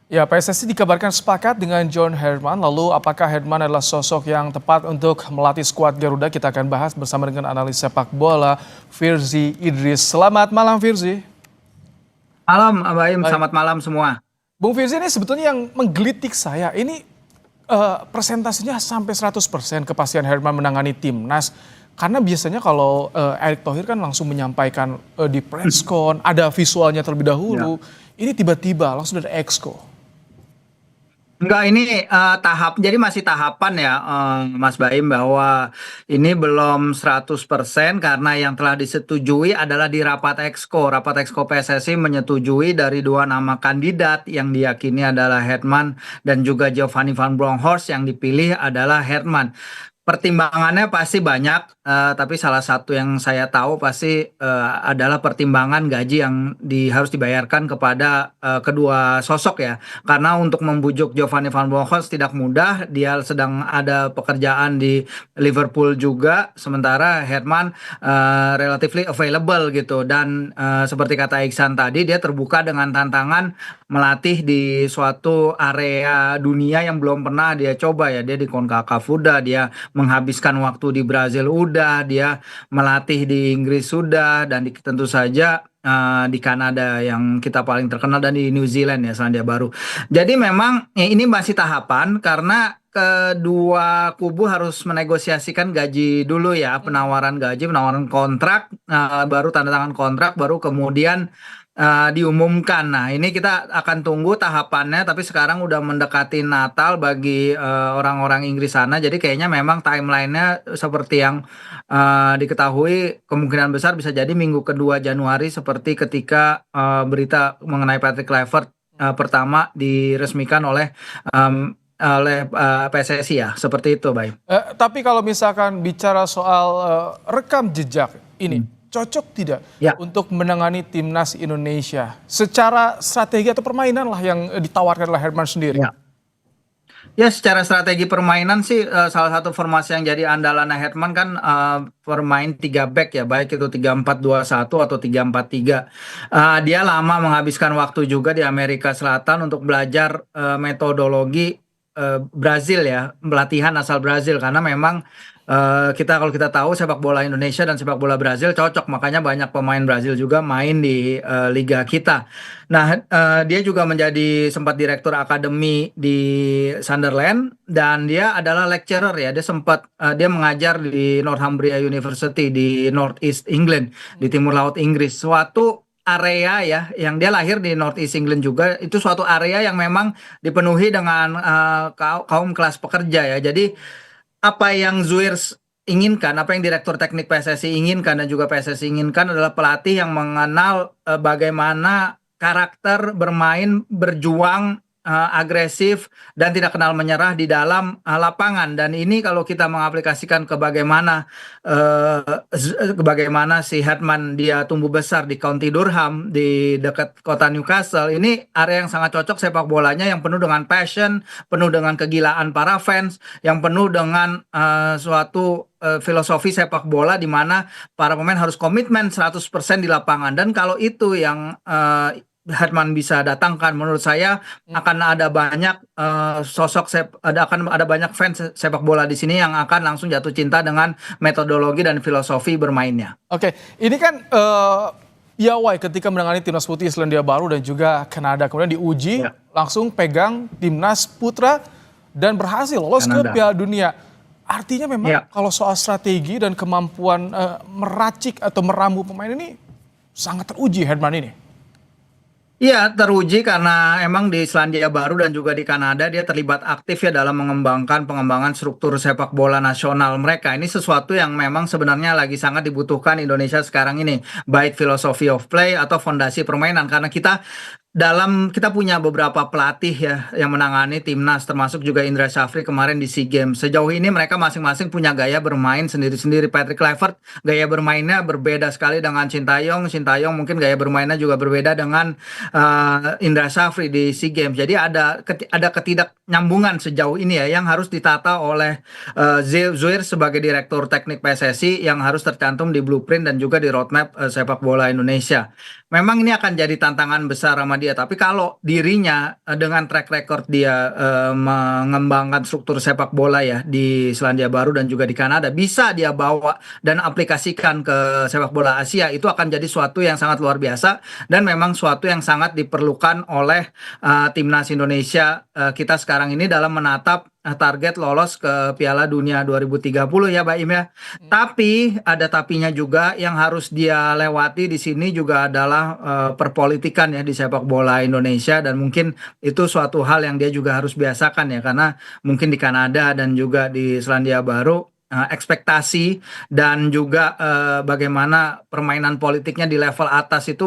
Ya, PSSI dikabarkan sepakat dengan John Herman. Lalu, apakah Herman adalah sosok yang tepat untuk melatih skuad Garuda? Kita akan bahas bersama dengan analis sepak bola, Firzi Idris. Selamat malam, Firzi. Malam, Abaim. Baik. Selamat malam semua. Bung Firzi, ini sebetulnya yang menggelitik saya. Ini presentasinya sampai 100% kepastian Herman menangani timnas. Karena biasanya kalau Erick Thohir kan langsung menyampaikan di presscon, ada visualnya terlebih Ya. dahulu. Ini tiba-tiba langsung dari Exco. Enggak, ini jadi masih tahapan ya, Mas Baim, bahwa ini belum 100% karena yang telah disetujui adalah di rapat Exco. Rapat Exco PSSI menyetujui dari dua nama kandidat yang diyakini adalah Herman dan juga Giovanni van Bronckhorst, yang dipilih adalah Herman. Pertimbangannya pasti banyak, tapi salah satu yang saya tahu pasti adalah pertimbangan gaji yang harus dibayarkan kepada kedua sosok ya. Karena untuk membujuk Giovanni van Bronckhorst tidak mudah, dia sedang ada pekerjaan di Liverpool juga, sementara Herman relatively available gitu. Dan seperti kata Iksan tadi, dia terbuka dengan tantangan melatih di suatu area dunia yang belum pernah dia coba ya. Dia di CONCACAF udah, dia menghabiskan waktu di Brazil udah, dia melatih di Inggris sudah, dan tentu saja di Kanada yang kita paling terkenal, dan di New Zealand ya, Selandia Baru. Jadi memang ini masih tahapan karena kedua kubu harus menegosiasikan gaji dulu ya, penawaran gaji, penawaran kontrak, baru tanda tangan kontrak, baru kemudian diumumkan. Nah, ini kita akan tunggu tahapannya, tapi sekarang udah mendekati Natal bagi orang-orang Inggris sana. Jadi kayaknya memang timelinenya seperti yang diketahui, kemungkinan besar bisa jadi minggu kedua Januari, seperti ketika berita mengenai Patrick Kluivert pertama diresmikan oleh PSSI ya, seperti itu, Bay. Tapi kalau misalkan bicara soal rekam jejak ini, cocok tidak Ya. untuk menangani timnas Indonesia? Secara strategi atau permainan lah yang ditawarkan oleh Herman sendiri. Ya. Ya, secara strategi permainan sih salah satu formasi yang jadi andalan Herman kan bermain 3 back ya, baik itu 3-4-2-1 atau 3-4-3. Dia lama menghabiskan waktu juga di Amerika Selatan untuk belajar metodologi Brazil ya, pelatihan asal Brazil, karena memang kalau kita tahu sepak bola Indonesia dan sepak bola Brazil cocok, makanya banyak pemain Brazil juga main di liga kita. Nah, dia juga sempat direktur akademi di Sunderland, dan dia adalah lecturer ya. Dia mengajar di Northumbria University di North East England, di Timur Laut Inggris. Suatu area ya, yang dia lahir di North East England juga, itu suatu area yang memang dipenuhi dengan kaum kelas pekerja ya. Jadi apa yang inginkan, apa yang Direktur Teknik PSSI inginkan dan juga PSSI inginkan adalah pelatih yang mengenal bagaimana karakter bermain, berjuang, agresif, dan tidak kenal menyerah di dalam lapangan. Dan ini kalau kita mengaplikasikan ke bagaimana si Herman dia tumbuh besar di County Durham, di dekat kota Newcastle, ini area yang sangat cocok sepak bolanya, yang penuh dengan passion, penuh dengan kegilaan para fans, yang penuh dengan suatu filosofi sepak bola di mana para pemain harus komitmen 100% di lapangan. Dan kalau itu yang Herman bisa datangkan, menurut saya akan ada banyak akan ada banyak fans sepak bola di sini yang akan langsung jatuh cinta dengan metodologi dan filosofi bermainnya. Oke, ini kan piawai ketika menangani timnas putih Selandia Baru dan juga Kanada, kemudian diuji Ya. langsung pegang timnas putra dan berhasil lolos ke Kanada. Piala Dunia. Artinya memang Ya. kalau soal strategi dan kemampuan meracik atau meramu pemain ini sangat teruji Herman ini. Iya, teruji karena emang di Selandia Baru dan juga di Kanada dia terlibat aktif ya dalam pengembangan struktur sepak bola nasional mereka. Ini sesuatu yang memang sebenarnya lagi sangat dibutuhkan Indonesia sekarang ini, baik filosofi of play atau fondasi permainan, karena kita punya beberapa pelatih ya yang menangani timnas, termasuk juga Indra Syafri kemarin di SEA Games. Sejauh ini mereka masing-masing punya gaya bermain sendiri-sendiri. Patrick Kluivert gaya bermainnya berbeda sekali dengan Sintayong. Sintayong mungkin gaya bermainnya juga berbeda dengan Indra Syafri di SEA Games. Jadi ada ketidaknyambungan sejauh ini ya, yang harus ditata oleh Zuir sebagai Direktur Teknik PSSI, yang harus tercantum di blueprint dan juga di roadmap sepak bola Indonesia. memang ini akan jadi tantangan besar sama dia. Tapi kalau dirinya dengan track record dia mengembangkan struktur sepak bola ya di Selandia Baru dan juga di Kanada, bisa dia bawa dan aplikasikan ke sepak bola Asia, itu akan jadi suatu yang sangat luar biasa dan memang suatu yang sangat diperlukan oleh timnas Indonesia kita sekarang ini dalam menatap target lolos ke Piala Dunia 2030 ya, Mbak Im ya. Tapi ada tapinya juga yang harus dia lewati di sini juga adalah perpolitikan ya di sepak bola Indonesia, dan mungkin itu suatu hal yang dia juga harus biasakan ya, karena mungkin di Kanada dan juga di Selandia Baru ekspektasi dan juga bagaimana permainan politiknya di level atas itu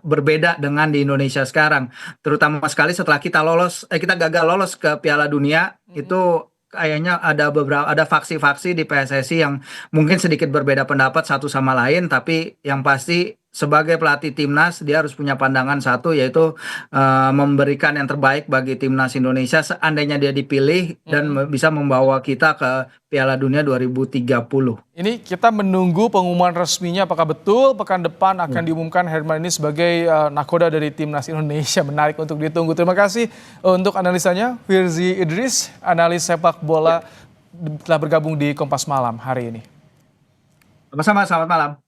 berbeda dengan di Indonesia sekarang, terutama sekali setelah kita gagal lolos ke Piala Dunia. Itu kayaknya ada faksi-faksi di PSSI yang mungkin sedikit berbeda pendapat satu sama lain, tapi yang pasti sebagai pelatih timnas dia harus punya pandangan satu, yaitu memberikan yang terbaik bagi timnas Indonesia seandainya dia dipilih dan bisa membawa kita ke Piala Dunia 2030. Ini kita menunggu pengumuman resminya apakah betul pekan depan akan diumumkan Herman ini sebagai nakoda dari timnas Indonesia. Menarik untuk ditunggu. Terima kasih untuk analisanya Firzi Idris, analis sepak bola telah bergabung di Kompas Malam hari ini. Sama-sama, selamat malam.